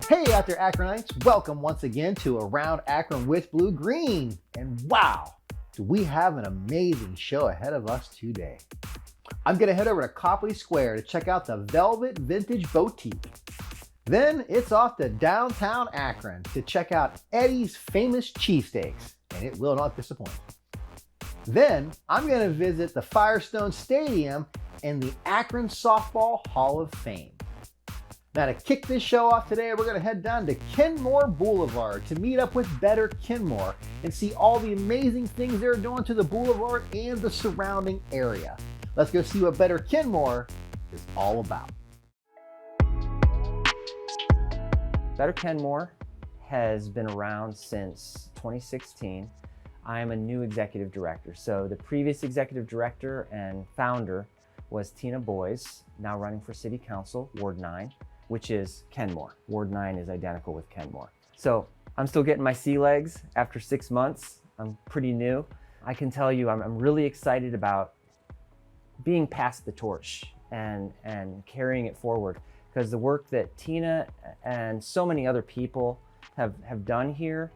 Hey out there, Akronites. Welcome once again to Around Akron with Blue Green. And wow, do we have an amazing show ahead of us today. I'm gonna head over to Copley Square to check out the Velvet Vintage Boutique. Then it's off to downtown Akron to check out Eddie's famous cheesesteaks, and it will not disappoint. Then I'm gonna visit the Firestone Stadium and the Akron Softball Hall of Fame. Now to kick this show off today, we're gonna head down to Kenmore Boulevard to meet up with Better Kenmore and see all the amazing things they're doing to the boulevard and the surrounding area. Let's go see what Better Kenmore is all about. Better Kenmore has been around since 2016. I am a new executive director. So the previous executive director and founder was Tina Boyes, now running for City Council, Ward 9. Which is Kenmore. Ward 9 is identical with Kenmore. So I'm still getting my sea legs after 6 months. I'm pretty new. I can tell you I'm really excited about being passed the torch and carrying it forward, because the work that Tina and so many other people have done here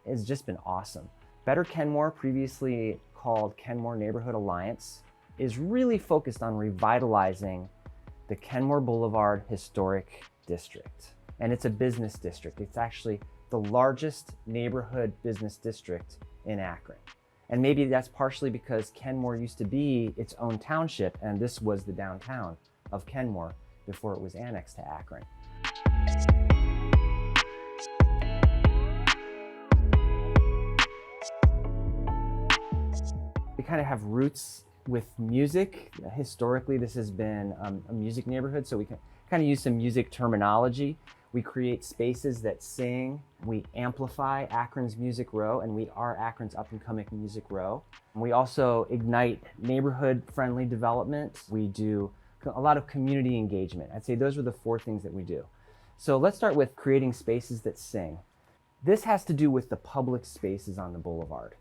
has just been awesome. Better Kenmore, previously called Kenmore Neighborhood Alliance, is really focused on revitalizing the Kenmore Boulevard Historic District. And it's a business district. It's actually the largest neighborhood business district in Akron. And maybe that's partially because Kenmore used to be its own township, and this was the downtown of Kenmore before it was annexed to Akron. We kind of have roots with music. Historically, this has been a music neighborhood, so we can kind of use some music terminology. We create spaces that sing. We amplify Akron's Music Row, and we are Akron's up-and-coming Music Row. And we also ignite neighborhood-friendly development. We do a lot of community engagement. I'd say those are the 4 things that we do. So let's start with creating spaces that sing. This has to do with the public spaces on the boulevard.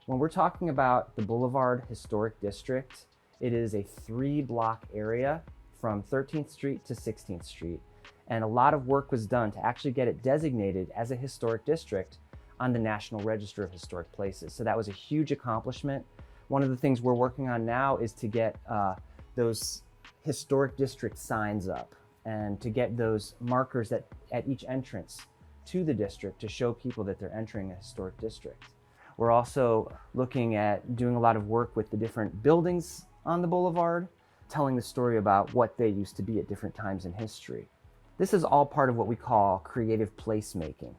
When we're talking about the Boulevard Historic District, it is a 3-block area from 13th Street to 16th Street. And a lot of work was done to actually get it designated as a historic district on the National Register of Historic Places. So that was a huge accomplishment. One of the things we're working on now is to get those historic district signs up and to get those markers at each entrance to the district to show people that they're entering a historic district. We're also looking at doing a lot of work with the different buildings on the boulevard, telling the story about what they used to be at different times in history. This is all part of what we call creative placemaking.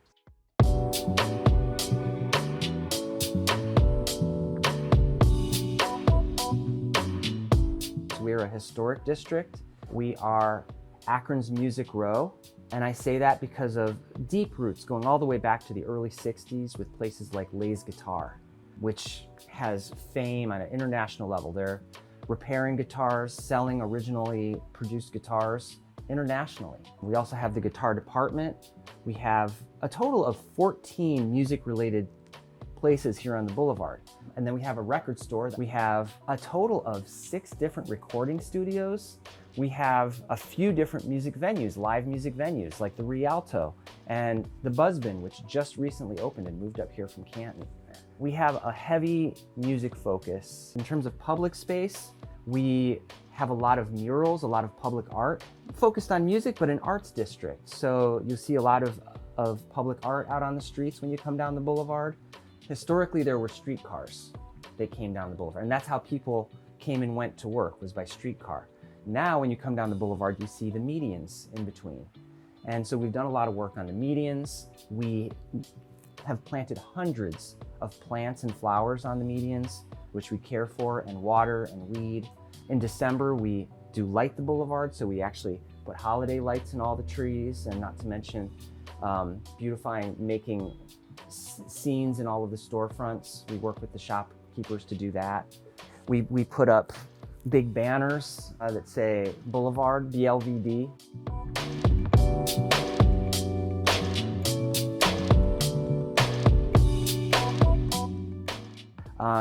So we're a historic district. We are Akron's Music Row. And I say that because of deep roots going all the way back to the early 60s with places like Lay's Guitar, which has fame on an international level. They're repairing guitars, selling originally produced guitars internationally. We also have the guitar department. We have a total of 14 music-related places here on the boulevard. And then we have a record store. We have a total of 6 different recording studios. We have a few different music venues, live music venues, like the Rialto and the Buzzbin, which just recently opened and moved up here from Canton. We have a heavy music focus. In terms of public space, we have a lot of murals, a lot of public art, focused on music, but an arts district. So you'll see a lot of public art out on the streets when you come down the boulevard. Historically, there were streetcars that came down the boulevard, and that's how people came and went to work, was by streetcar. Now, when you come down the boulevard, you see the medians in between. And so we've done a lot of work on the medians. We have planted hundreds of plants and flowers on the medians, which we care for and water and weed. In December, we do light the boulevard, so we actually put holiday lights in all the trees, and not to mention beautifying, making scenes in all of the storefronts. We work with the shopkeepers to do that. We put up big banners that say Boulevard, BLVD.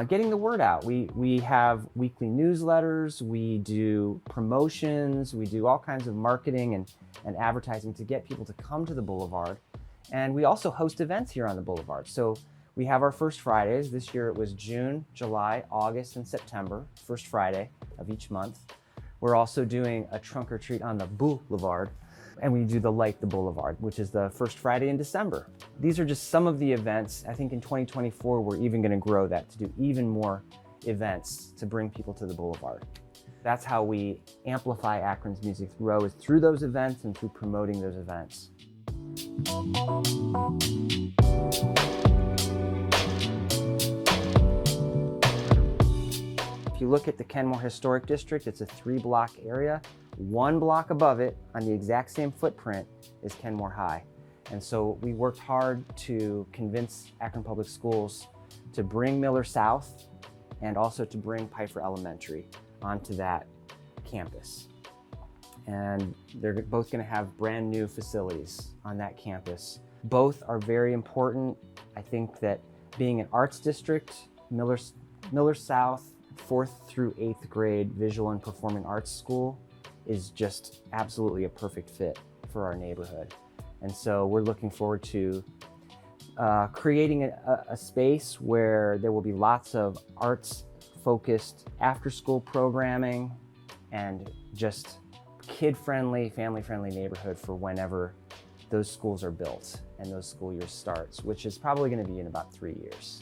getting the word out. We have weekly newsletters, we do promotions, we do all kinds of marketing and advertising to get people to come to the Boulevard. And we also host events here on the Boulevard. So we have our First Fridays. This year it was June, July, August, and September, first Friday of each month. We're also doing a trunk or treat on the Boulevard, and we do the Light the Boulevard, which is the first Friday in December. These are just some of the events. I think in 2024, we're even gonna grow that to do even more events to bring people to the Boulevard. That's how we amplify Akron's Music Row, is through those events and through promoting those events. If you look at the Kenmore Historic District, it's a 3-block area. 1 block above it, on the exact same footprint, is Kenmore High. And so we worked hard to convince Akron Public Schools to bring Miller South and also to bring Pfeiffer Elementary onto that campus. And they're both going to have brand new facilities on that campus. Both are very important. I think that being an arts district, Miller South 4th through 8th grade visual and performing arts school is just absolutely a perfect fit for our neighborhood. And so we're looking forward to creating a space where there will be lots of arts-focused after-school programming and just kid-friendly, family-friendly neighborhood for whenever those schools are built and those school years starts, which is probably going to be in about 3 years.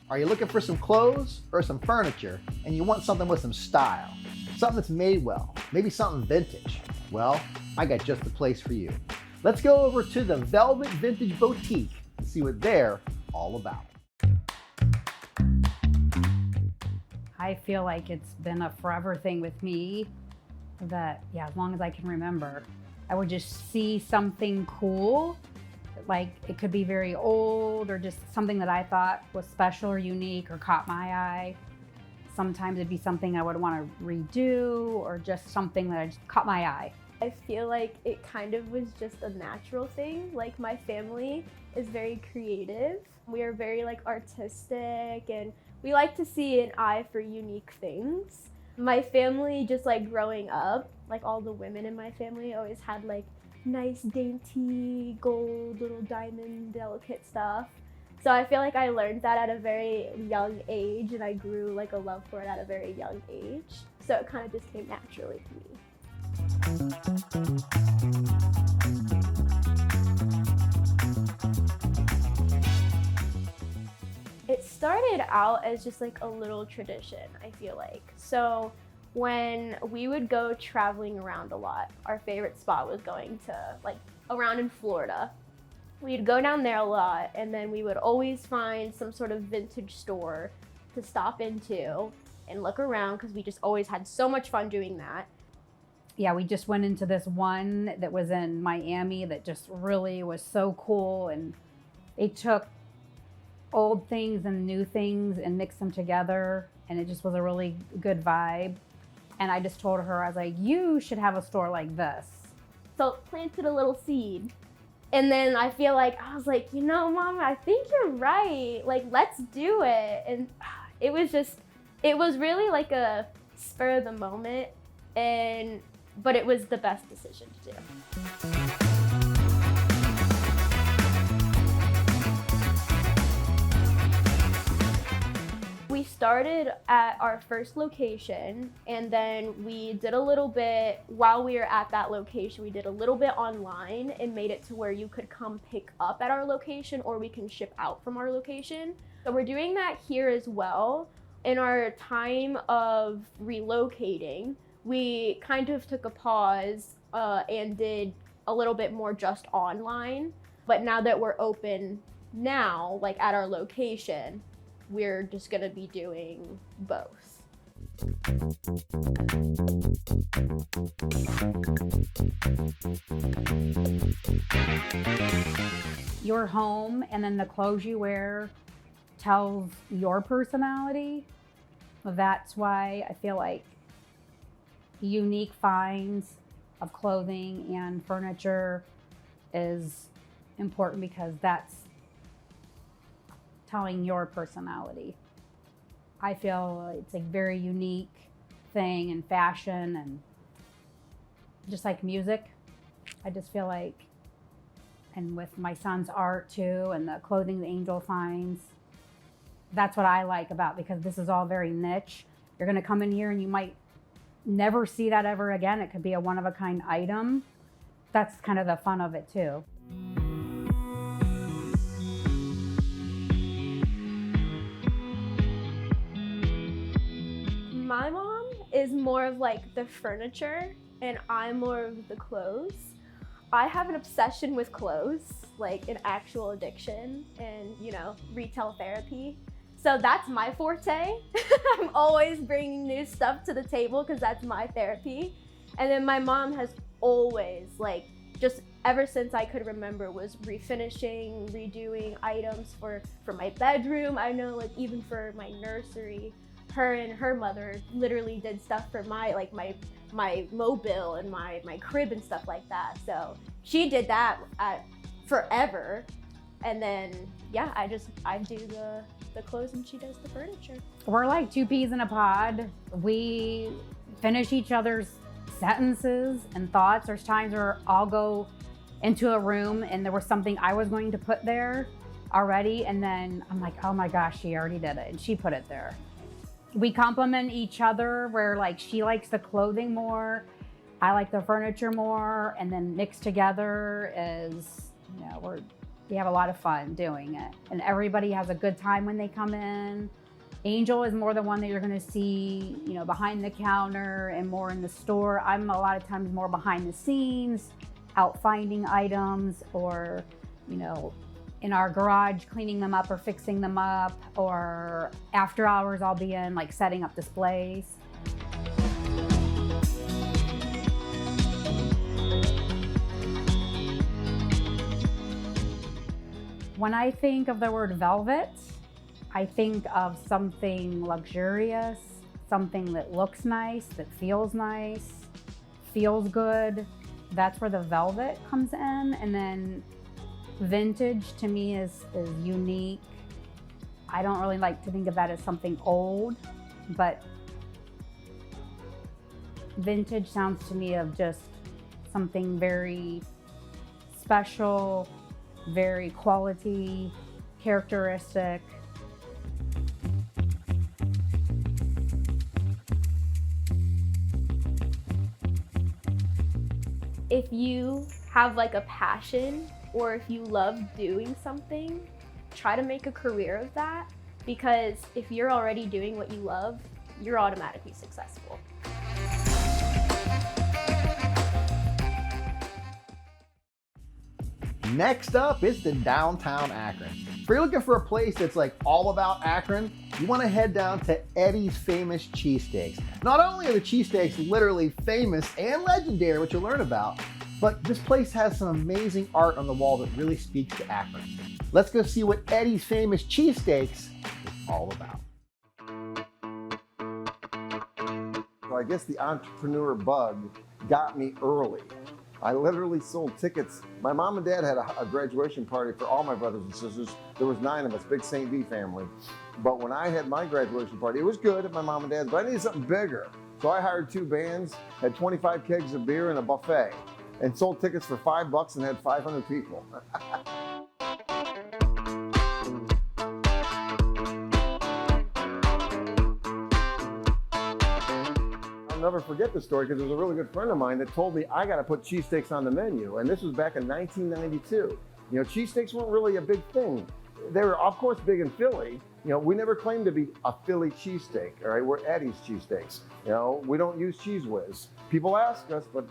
Are you looking for some clothes or some furniture and you want something with some style? Something that's made well, maybe something vintage? Well, I got just the place for you. Let's go over to the Velvet Vintage Boutique and see what they're all about. I feel like it's been a forever thing with me that, as long as I can remember, I would just see something cool. Like it could be very old or just something that I thought was special or unique or caught my eye. Sometimes it'd be something I would want to redo or just something that just caught my eye. I feel like it kind of was just a natural thing. Like my family is very creative. We are very artistic and we like to see an eye for unique things. My family, just growing up, all the women in my family always had nice dainty gold little diamond delicate stuff. So I feel like I learned that at a very young age and I grew a love for it at a very young age. So it kind of just came naturally to me. It started out as just a little tradition, I feel like. So when we would go traveling around a lot, our favorite spot was going to around in Florida. We'd go down there a lot and then we would always find some sort of vintage store to stop into and look around because we just always had so much fun doing that. Yeah, we just went into this one that was in Miami that just really was so cool, and they took old things and new things and mixed them together, and it just was a really good vibe. And I just told her, I was like, you should have a store like this. So planted a little seed. And then I feel I was like, Mom, I think you're right. Let's do it. And it was really a spur of the moment. But it was the best decision to do. We started at our first location and then we did a little bit, while we were at that location, we did a little bit online and made it to where you could come pick up at our location or we can ship out from our location. So we're doing that here as well. In our time of relocating, we kind of took a pause and did a little bit more just online. But now that we're open now, at our location, we're just gonna be doing both. Your home and then the clothes you wear tells your personality. That's why I feel like unique finds of clothing and furniture is important because that's telling your personality. I feel it's a very unique thing in fashion, and just like music, I just feel like, and with my son's art too, and the clothing the Angel finds, that's what I like about, because this is all very niche. You're gonna come in here and you might never see that ever again. It could be a one-of-a-kind item. That's kind of the fun of it too. My mom is more of like the furniture and I'm more of the clothes. I have an obsession with clothes, like an actual addiction, and retail therapy. So that's my forte. I'm always bringing new stuff to the table because that's my therapy. And then my mom has always, like, just ever since I could remember, was refinishing, redoing items for my bedroom. I know, like, even for my nursery, her and her mother literally did stuff for my mobile and my crib and stuff like that. So she did that forever. And then, yeah, I do the clothes and she does the furniture. We're like two peas in a pod. We finish each other's sentences and thoughts. There's times where I'll go into a room and there was something I was going to put there already, and then I'm like, oh my gosh, she already did it and she put it there. We complement each other, where like she likes the clothing more, I like the furniture more, and then mixed together is, we have a lot of fun doing it. And everybody has a good time when they come in. Angel is more the one that you're gonna see, behind the counter and more in the store. I'm a lot of times more behind the scenes, out finding items, or, in our garage cleaning them up or fixing them up, or after hours I'll be in like setting up displays. When I think of the word velvet, I think of something luxurious, something that looks nice, that feels nice, feels good. That's where the velvet comes in. And then vintage to me is unique. I don't really like to think of that as something old, but vintage sounds to me of just something very special, very quality, characteristic. If you have like a passion, or if you love doing something, try to make a career of that, because if you're already doing what you love, you're automatically successful. Next up is the downtown Akron. If you're looking for a place that's like all about Akron, you want to head down to Eddie's Famous Cheesesteaks. Not only are the cheesesteaks literally famous and legendary, which you'll learn about, but this place has some amazing art on the wall that really speaks to Akron. Let's go see what Eddie's Famous Cheesesteaks is all about. So I guess the entrepreneur bug got me early. I literally sold tickets. My mom and dad had a graduation party for all my brothers and sisters. There was 9 of us, big St. V family. But when I had my graduation party, it was good at my mom and dad's, but I needed something bigger. So I hired 2 bands, had 25 kegs of beer and a buffet, and sold tickets for $5 and had 500 people. I'll never forget the story, because there was a really good friend of mine that told me I got to put cheesesteaks on the menu, and this was back in 1992. Cheesesteaks weren't really a big thing. They were, of course, big in Philly. We never claimed to be a Philly cheesesteak, all right? We're Eddie's Cheesesteaks. We don't use Cheese Whiz. People ask us, but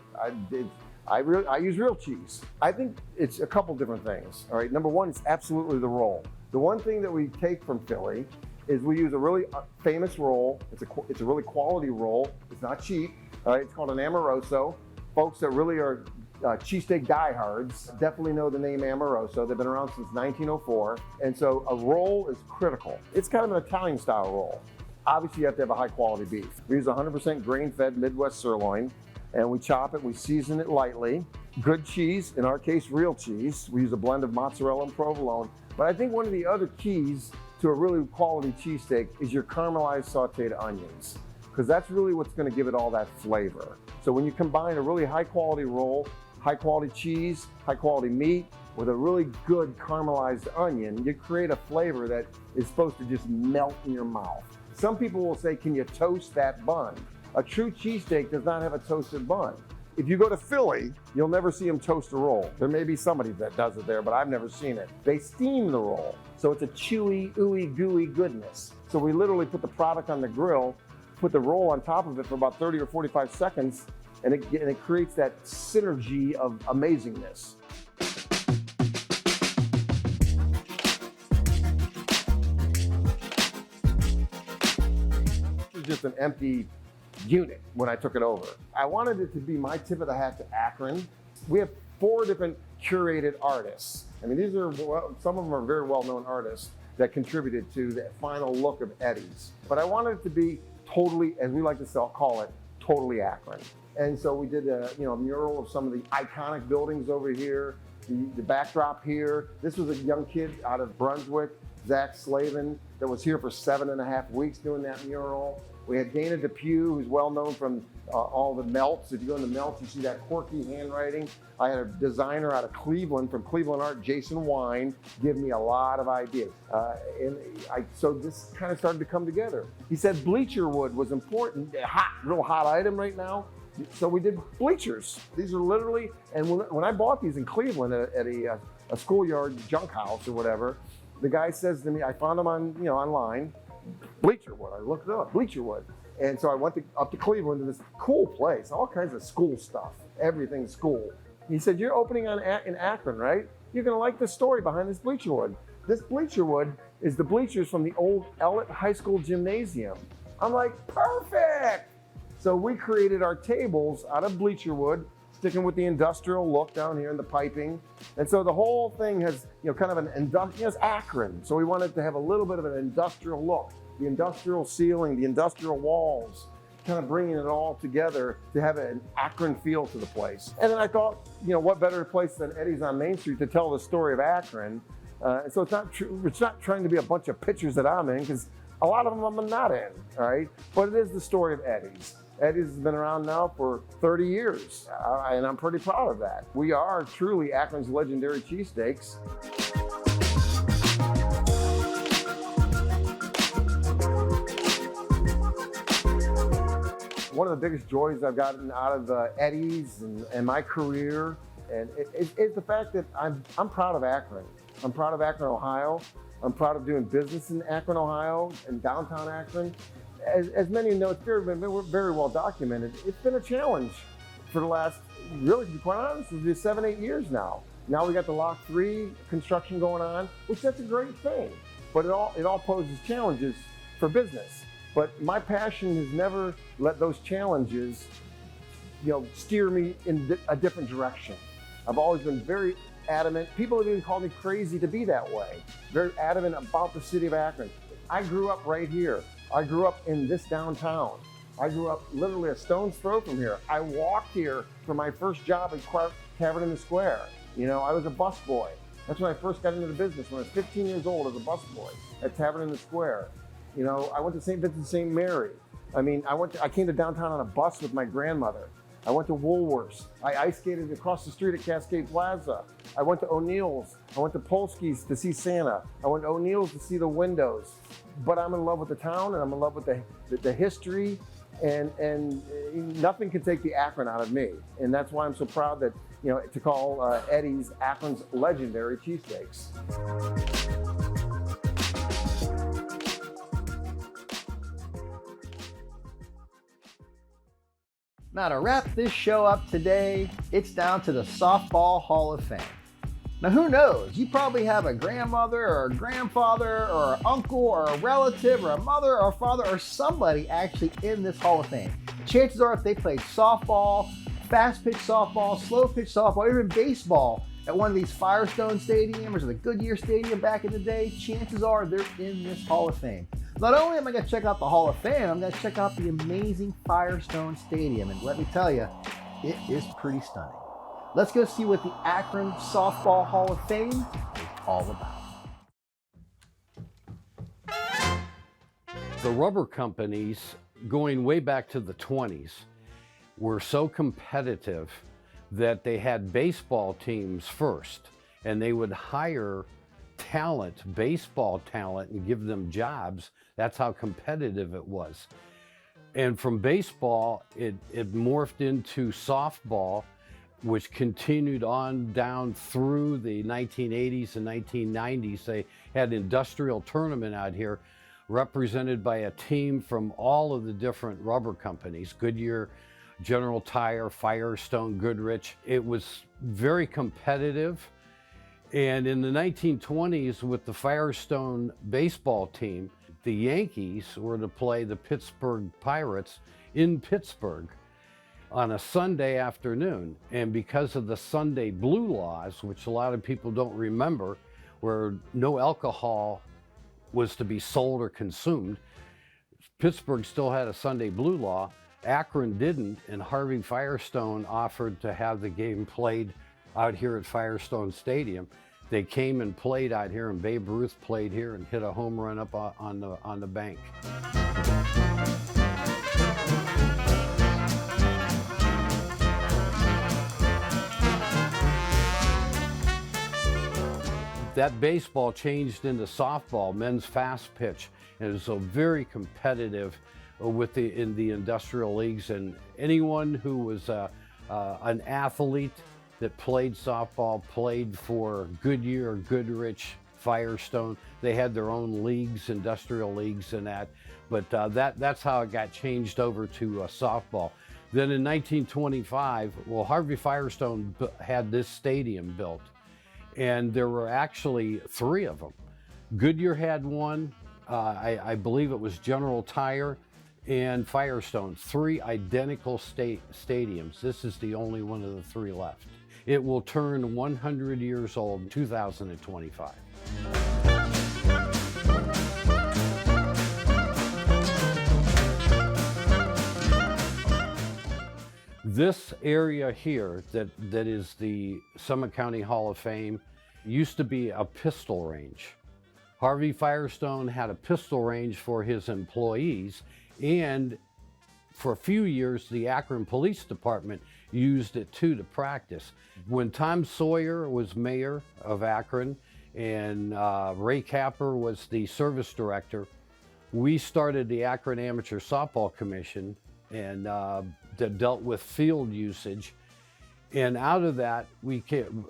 I use real cheese. I think it's a couple different things, all right? Number one, it's absolutely the roll. The one thing that we take from Philly is we use a really famous roll. It's a really quality roll. It's not cheap, all right? It's called an Amoroso. Folks that really are cheesesteak diehards definitely know the name Amoroso. They've been around since 1904. And so a roll is critical. It's kind of an Italian style roll. Obviously you have to have a high quality beef. We use 100% grain-fed Midwest sirloin. and we chop it, we season it lightly. Good cheese, in our case, real cheese. We use a blend of mozzarella and provolone. But I think one of the other keys to a really quality cheesesteak is your caramelized sauteed onions, because that's really what's going to give it all that flavor. So when you combine a really high quality roll, high quality cheese, high quality meat, with a really good caramelized onion, you create a flavor that is supposed to just melt in your mouth. Some people will say, can you toast that bun? A true cheesesteak does not have a toasted bun. If you go to Philly, you'll never see them toast a roll. There may be somebody that does it there, but I've never seen it. They steam the roll, so it's a chewy, ooey, gooey goodness. So we literally put the product on the grill, put the roll on top of it for about 30 or 45 seconds, and it creates that synergy of amazingness. It was just an empty unit when I took it over. I wanted it to be my tip of the hat to Akron. We have 4 different curated artists. I mean, these are, some of them are very well-known artists that contributed to the final look of Eddie's. But I wanted it to be totally, as we like to call it, totally Akron. And so we did a mural of some of the iconic buildings over here, the backdrop here. This was a young kid out of Brunswick, Zach Slavin, that was here for 7.5 weeks doing that mural. We had Dana Depew, who's well known from all the melts. If you go in the melts, you see that quirky handwriting. I had a designer out of Cleveland, from Cleveland Art, Jason Wine, give me a lot of ideas. So this kind of started to come together. He said bleacher wood was important, real hot item right now. So we did bleachers. These are literally, and when I bought these in Cleveland at a schoolyard junk house or whatever, the guy says to me, I found them on online, bleacher wood. I looked it up, bleacher wood. And so I went up to Cleveland to this cool place, all kinds of school stuff, everything school. He said, you're opening in Akron, right? You're gonna like the story behind this bleacher wood. This bleacher wood is the bleachers from the old Ellet High School gymnasium. I'm like, perfect! So we created our tables out of bleacher wood, sticking with the industrial look down here in the piping. And so the whole thing has, kind of an industrial, it's Akron. So we wanted to have a little bit of an industrial look. The industrial ceiling, the industrial walls, kind of bringing it all together to have an Akron feel to the place. And then I thought, what better place than Eddie's on Main Street to tell the story of Akron. And so it's not trying to be a bunch of pictures that I'm in, because a lot of them I'm not in, all right? But it is the story of Eddie's. Eddie's has been around now for 30 years, and I'm pretty proud of that. We are truly Akron's legendary cheesesteaks. One of the biggest joys I've gotten out of Eddie's and my career, and it's the fact that I'm proud of Akron. I'm proud of Akron, Ohio. I'm proud of doing business in Akron, Ohio, and downtown Akron. As many know, it's very well documented. It's been a challenge for the last, really, to be quite honest, it's 7, 8 years now. Now we got the Lock 3 construction going on, which that's a great thing. But it all poses challenges for business. But my passion has never let those challenges, steer me in a different direction. I've always been very adamant. People have even called me crazy to be that way. Very adamant about the city of Akron. I grew up right here. I grew up in this downtown. I grew up literally a stone's throw from here. I walked here for my first job at Tavern in the Square. I was a busboy. That's when I first got into the business, when I was 15 years old as a busboy at Tavern in the Square. I went to St. Vincent St. Mary. I came to downtown on a bus with my grandmother. I went to Woolworths. I ice skated across the street at Cascade Plaza. I went to O'Neill's. I went to Polsky's to see Santa. I went to O'Neill's to see the windows. But I'm in love with the town, and I'm in love with the history, and nothing can take the Akron out of me. And that's why I'm so proud that, to call Eddie's Akron's legendary cheesesteaks. Now, to wrap this show up today, it's down to the Softball Hall of Fame. Now, who knows? You probably have a grandmother or a grandfather or an uncle or a relative or a mother or a father or somebody actually in this Hall of Fame. Chances are, if they played softball, fast pitch softball, slow pitch softball, or even baseball at one of these Firestone Stadiums or the Goodyear Stadium back in the day, chances are they're in this Hall of Fame. Not only am I going to check out the Hall of Fame, I'm going to check out the amazing Firestone Stadium. And let me tell you, It is pretty stunning. Let's go see what the Akron Softball Hall of Fame is all about. The rubber companies, going way back to the 20s, were so competitive that they had baseball teams first, and they would hire talent, baseball talent, and give them jobs. That's how competitive it was. And from baseball, it morphed into softball, which continued on down through the 1980s and 1990s. They had an industrial tournament out here represented by a team from all of the different rubber companies, Goodyear, General Tire, Firestone, Goodrich. It was very competitive. And in the 1920s, with the Firestone baseball team, the Yankees were to play the Pittsburgh Pirates in Pittsburgh on a Sunday afternoon. And because of the Sunday blue laws, which a lot of people don't remember, where no alcohol was to be sold or consumed, Pittsburgh still had a Sunday blue law. Akron didn't, and Harvey Firestone offered to have the game played out here at Firestone Stadium. They came and played out here, and Babe Ruth played here and hit a home run up on the bank. That baseball changed into softball, men's fast pitch, and it was so very competitive in the industrial leagues. And anyone who was an athlete that played softball played for Goodyear, Goodrich, Firestone. They had their own leagues, industrial leagues, and that. But that's how it got changed over to softball. Then in 1925, well, Harvey Firestone had this stadium built. And there were actually 3 of them. Goodyear had one, I believe it was General Tire, and Firestone. 3 identical stadiums. This is the only one of the 3 left. It will turn 100 years old in 2025. This area here that is the Summit County Hall of Fame used to be a pistol range. Harvey Firestone had a pistol range for his employees, and for a few years the Akron Police Department used it too to practice. When Tom Sawyer was mayor of Akron and Ray Capper was the service director, we started the Akron Amateur Softball Commission, and that dealt with field usage. And out of that,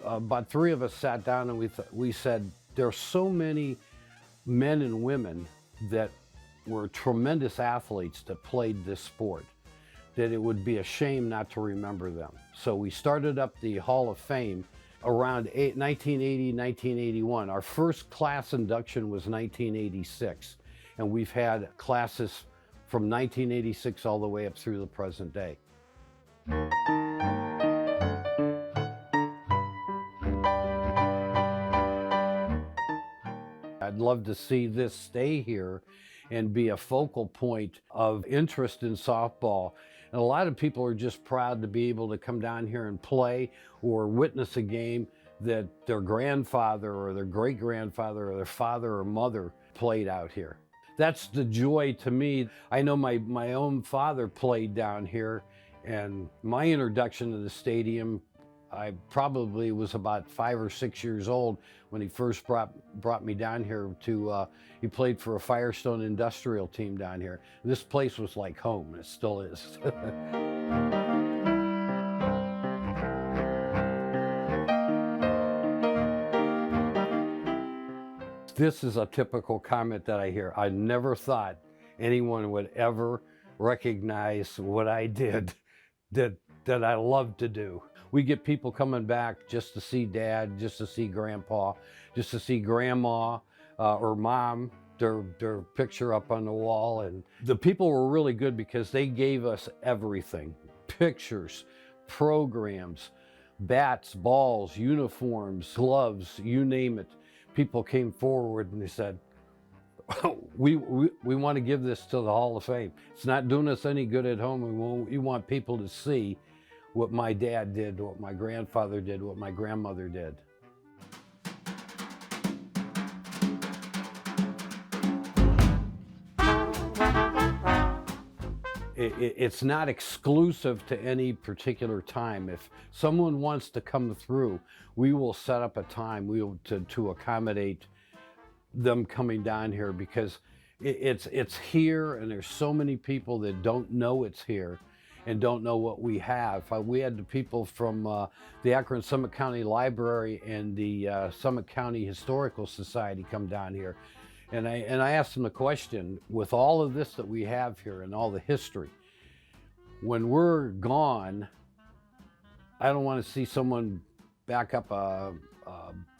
about 3 of us sat down and we said, there are so many men and women that were tremendous athletes that played this sport, that it would be a shame not to remember them. So we started up the Hall of Fame around 1980, 1981. Our first class induction was 1986, and we've had classes from 1986 all the way up through the present day. I'd love to see this stay here and be a focal point of interest in softball. And a lot of people are just proud to be able to come down here and play or witness a game that their grandfather or their great-grandfather or their father or mother played out here. That's the joy to me. I know my own father played down here, and my introduction to the stadium, I probably was about 5 or 6 years old when he first brought me down here to, he played for a Firestone industrial team down here. This place was like home, it still is. This is a typical comment that I hear. I never thought anyone would ever recognize what I did that I love to do. We get people coming back just to see Dad, just to see Grandpa, just to see Grandma or Mom, their picture up on the wall. And the people were really good because they gave us everything. Pictures, programs, bats, balls, uniforms, gloves, you name it. People came forward and they said, we want to give this to the Hall of Fame. It's not doing us any good at home. We want people to see what my dad did, what my grandfather did, what my grandmother did. It's not exclusive to any particular time. If someone wants to come through, we will set up a time to accommodate them coming down here, because it's here, and there's so many people that don't know it's here and don't know what we have. We had the people from the Akron Summit County Library and the Summit County Historical Society come down here. And I asked them the question, with all of this that we have here and all the history, when we're gone, I don't want to see someone back up a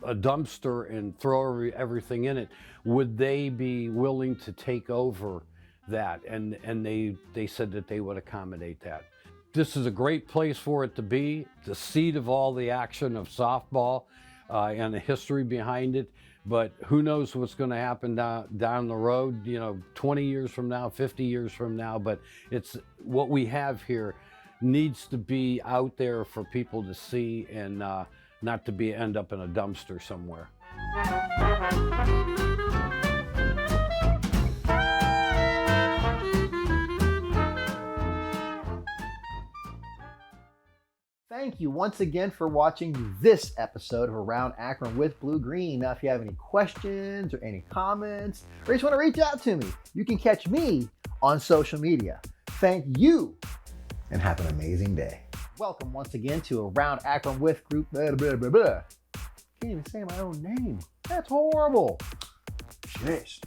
dumpster and throw everything in it. Would they be willing to take over that? And they said that they would accommodate that. This is a great place for it to be, the seat of all the action of softball and the history behind it. But who knows what's going to happen down the road, 20 years from now, 50 years from now. But it's what we have here needs to be out there for people to see, and not to end up in a dumpster somewhere. Thank you once again for watching this episode of Around Akron with Blue Green. Now, if you have any questions or any comments, or just want to reach out to me, you can catch me on social media. Thank you, and have an amazing day. Welcome once again to Around Akron with Group blah, blah, blah, blah. Can't even say my own name. That's horrible. Jeez.